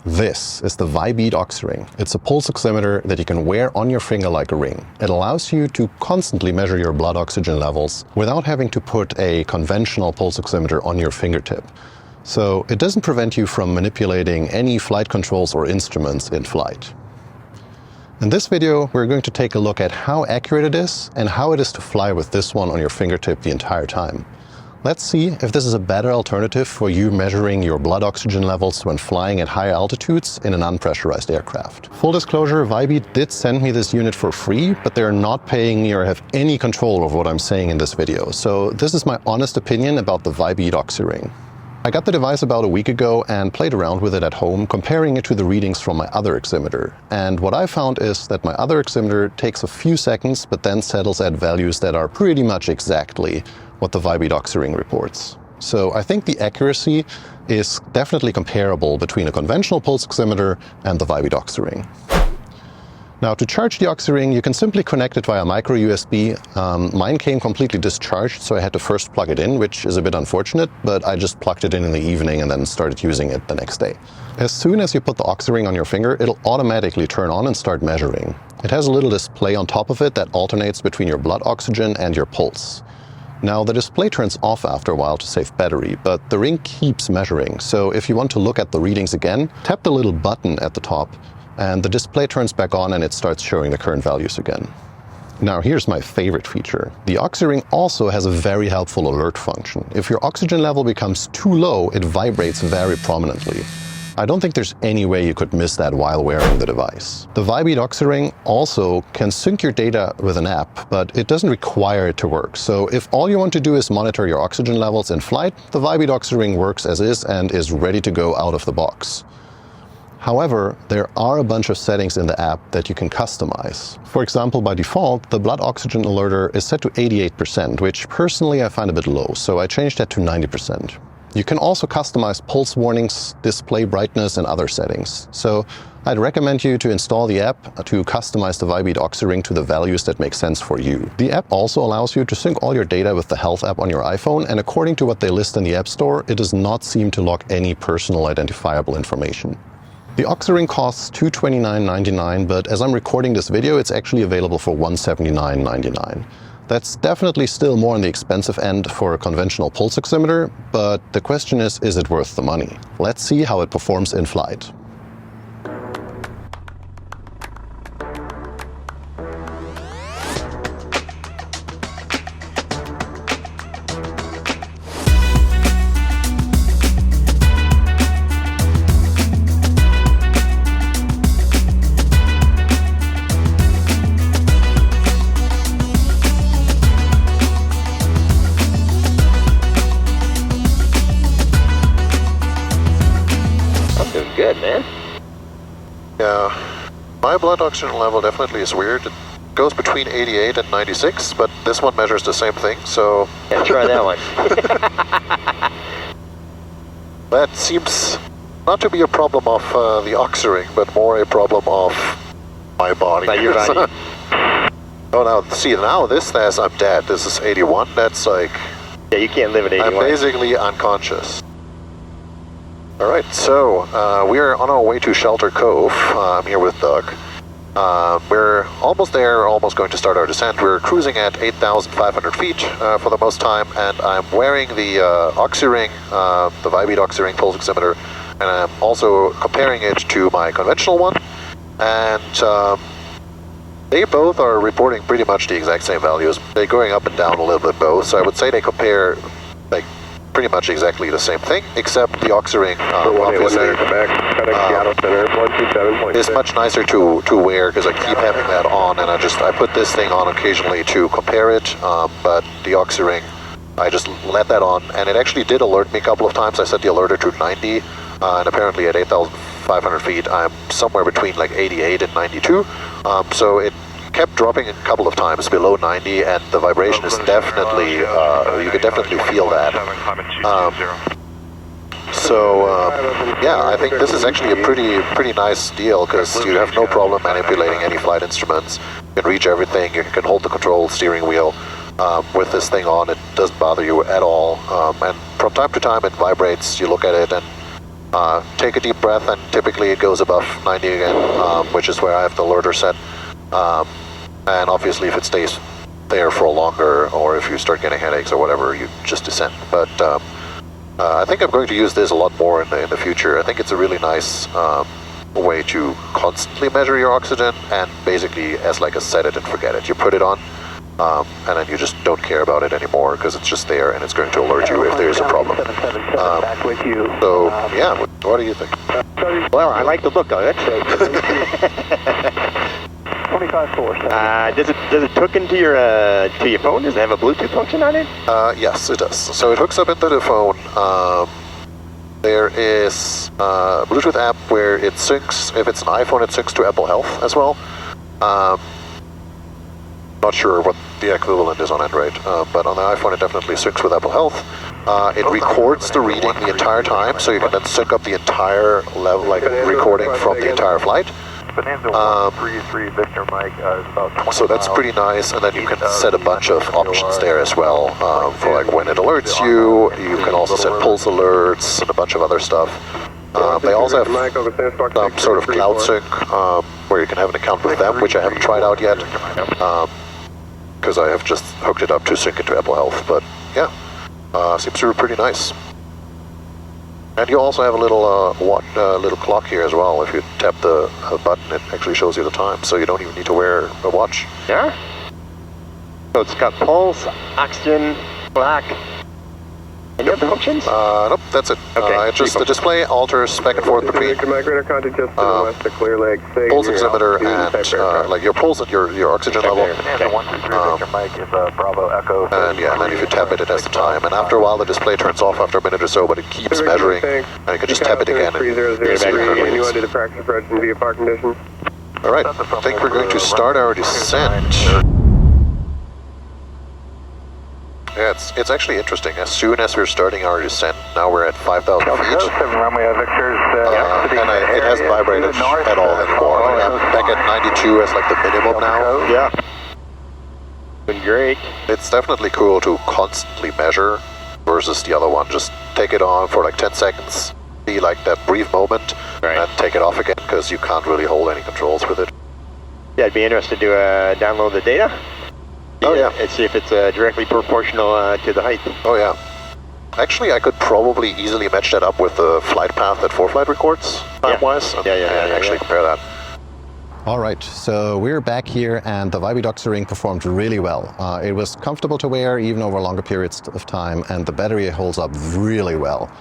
This is the Vibeat OxyRing. It's a pulse oximeter that you can wear on your finger like a ring. It allows you to constantly measure your blood oxygen levels without having to put a conventional pulse oximeter on your fingertip. So it doesn't prevent you from manipulating any flight controls or instruments in flight. In this video, we're going to take a look at how accurate it is and how it is to fly with this one on your fingertip the entire time. Let's see if this is a better alternative for you measuring your blood oxygen levels when flying at high altitudes in an unpressurized aircraft. Full disclosure, Vibeat did send me this unit for free, but they're not paying me or have any control over what I'm saying in this video. So this is my honest opinion about the Vibeat OxyRing. I got the device about a week ago and played around with it at home, comparing it to the readings from my other oximeter. And what I found is that my other oximeter takes a few seconds, but then settles at values that are pretty much exactly what the Vibeat OxyRing reports. So I think the accuracy is definitely comparable between a conventional pulse oximeter and the Vibeat OxyRing. Now, to charge the OxyRing, you can simply connect it via micro USB. Mine came completely discharged, so I had to first plug it in, which is a bit unfortunate, but I just plugged it in the evening and then started using it the next day. As soon as you put the OxyRing on your finger, it'll automatically turn on and start measuring. It has a little display on top of it that alternates between your blood oxygen and your pulse. Now, the display turns off after a while to save battery, but the ring keeps measuring. So if you want to look at the readings again, tap the little button at the top, and the display turns back on and it starts showing the current values again. Now, here's my favorite feature. The OxyRing also has a very helpful alert function. If your oxygen level becomes too low, it vibrates very prominently. I don't think there's any way you could miss that while wearing the device. The Vibeat OxyRing also can sync your data with an app, but it doesn't require it to work. So if all you want to do is monitor your oxygen levels in flight, the Vibeat OxyRing works as is and is ready to go out of the box. However, there are a bunch of settings in the app that you can customize. For example, by default, the blood oxygen alerter is set to 88%, which personally I find a bit low, so I changed that to 90%. You can also customize pulse warnings, display brightness, and other settings. So I'd recommend you to install the app to customize the Vibeat OxyRing to the values that make sense for you. The app also allows you to sync all your data with the Health app on your iPhone, and according to what they list in the App Store, it does not seem to log any personal identifiable information. The OxyRing costs $229.99, but as I'm recording this video, it's actually available for $179.99. That's definitely still more on the expensive end for a conventional pulse oximeter, but the question is it worth the money? Let's see how it performs in flight. Good, man. Yeah, my blood oxygen level definitely is weird. It goes between 88 and 96, but this one measures the same thing, so... Yeah, try that one. That seems not to be a problem of the OxyRing, but more a problem of my body. Not your body. Oh, now, see, now this says I'm dead. This is 81, that's like... Yeah, you can't live at 81. I'm basically unconscious. Alright, so we are on our way to Shelter Cove. I'm here with Doug. We're almost there, almost going to start our descent. We're cruising at 8,500 feet for the most time, and I'm wearing the OxyRing, the Vibeat OxyRing pulse oximeter, and I'm also comparing it to my conventional one. And they both are reporting pretty much the exact same values. They're going up and down a little bit both, so I would say they compare like pretty much exactly the same thing, except the OxyRing obviously is much nicer to wear because I keep having that on, and I put this thing on occasionally to compare it, but the OxyRing, I just let that on, and it actually did alert me a couple of times. I set the alerter to 90, and apparently at 8,500 feet I'm somewhere between like 88 and 92, so it kept dropping a couple of times below 90, and the vibration is definitely, you can definitely feel that. Yeah, I think this is actually a pretty nice deal, because you have no problem manipulating any flight instruments. You can reach everything, you can hold the control steering wheel with this thing on. It doesn't bother you at all, and from time to time it vibrates. You look at it and take a deep breath, and typically it goes above 90 again, which is where I have the alerter set. And obviously if it stays there for longer, or if you start getting headaches or whatever, you just descend. But I think I'm going to use this a lot more in the future. I think it's a really nice way to constantly measure your oxygen, and basically as like a set it and forget it. You put it on, and then you just don't care about it anymore because it's just there and it's going to alert you if there's a problem. So yeah, what do you think? Well, I like the look of it. 25.4. Does it hook into your phone? Does it have a Bluetooth function on it? Yes, it does. So it hooks up into the phone. There is a Bluetooth app where it syncs. If it's an iPhone, it syncs to Apple Health as well. Not sure what the equivalent is on Android, but on the iPhone it definitely syncs with Apple Health. It records the reading the entire time, so you can then sync up the entire level, like recording from the entire flight. So that's pretty nice, and then you can set a bunch of options there as well, for like when it alerts you. You can also set pulse alerts and a bunch of other stuff. They also have some sort of cloud sync, where you can have an account with them, which I haven't tried out yet, because I have just hooked it up to sync into Apple Health. But yeah, seems to be pretty nice. And you also have a little little clock here as well. If you tap the button, it actually shows you the time, so you don't even need to wear a watch. Yeah. So it's got pulse, oxygen, black. Any other functions? Nope, that's it. Okay, The display alters back and forth between pulse oximeter and like your pulse and your oxygen level. And yeah, and then if you tap it, it has the time. And after a while, the display turns off after a minute or so, but it keeps measuring. And you can just tap it again. All right, I think we're going to start our descent. Yeah, it's actually interesting. As soon as we're starting our descent, now we're at 5,000 feet. And it hasn't vibrated at all anymore. I'm back at 92 as like the minimum now. Yeah. Been great. It's definitely cool to constantly measure versus the other one. Just take it on for like 10 seconds, be like that brief moment, and take it off again because you can't really hold any controls with it. Yeah, I'd be interested to download the data. Oh yeah. And see if it's directly proportional to the height. Oh yeah. Actually, I could probably easily match that up with the flight path that ForeFlight records, time-wise. Yeah. Actually compare that. All right, so we're back here, and the Vibeat OxyRing performed really well. It was comfortable to wear even over longer periods of time, and the battery holds up really well.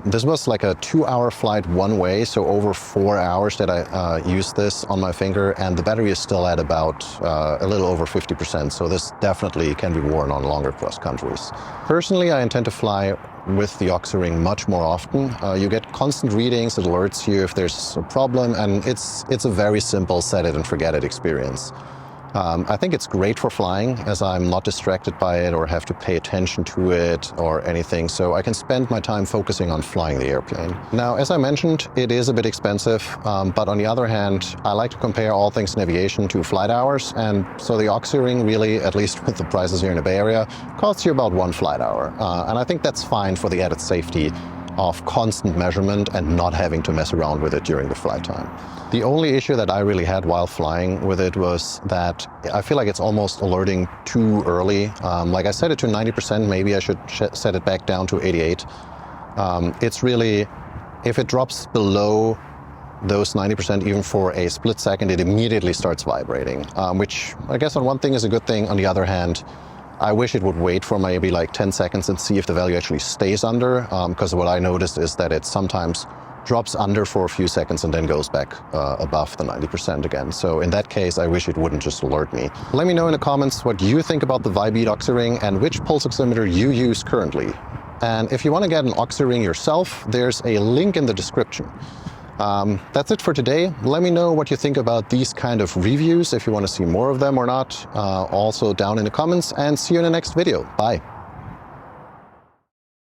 This was like a 2-hour flight one way, so over 4 hours that I used this on my finger, and the battery is still at about a little over 50%, so this definitely can be worn on longer cross countries. Personally, I intend to fly with the OxyRing much more often. You get constant readings, it alerts you if there's a problem, and it's a very simple set it and forget it experience. I think it's great for flying, as I'm not distracted by it or have to pay attention to it or anything, so I can spend my time focusing on flying the airplane. Now, as I mentioned, it is a bit expensive, but on the other hand, I like to compare all things navigation to flight hours, and so the OxyRing really, at least with the prices here in the Bay Area, costs you about 1 flight hour. And I think that's fine for the added safety of constant measurement and not having to mess around with it during the flight time. The only issue that I really had while flying with it was that I feel like it's almost alerting too early. Like I set it to 90%, maybe I should set it back down to 88. It's really, if it drops below those 90% even for a split second, it immediately starts vibrating, which I guess on one thing is a good thing. On the other hand, I wish it would wait for maybe like 10 seconds and see if the value actually stays under, because what I noticed is that it sometimes drops under for a few seconds and then goes back above the 90% again. So in that case, I wish it wouldn't just alert me. Let me know in the comments what you think about the Vibeat OxyRing and which pulse oximeter you use currently. And if you want to get an OxyRing yourself, there's a link in the description. That's it for today. Let me know what you think about these kind of reviews, if you want to see more of them or not. Also down in the comments, and see you in the next video. Bye.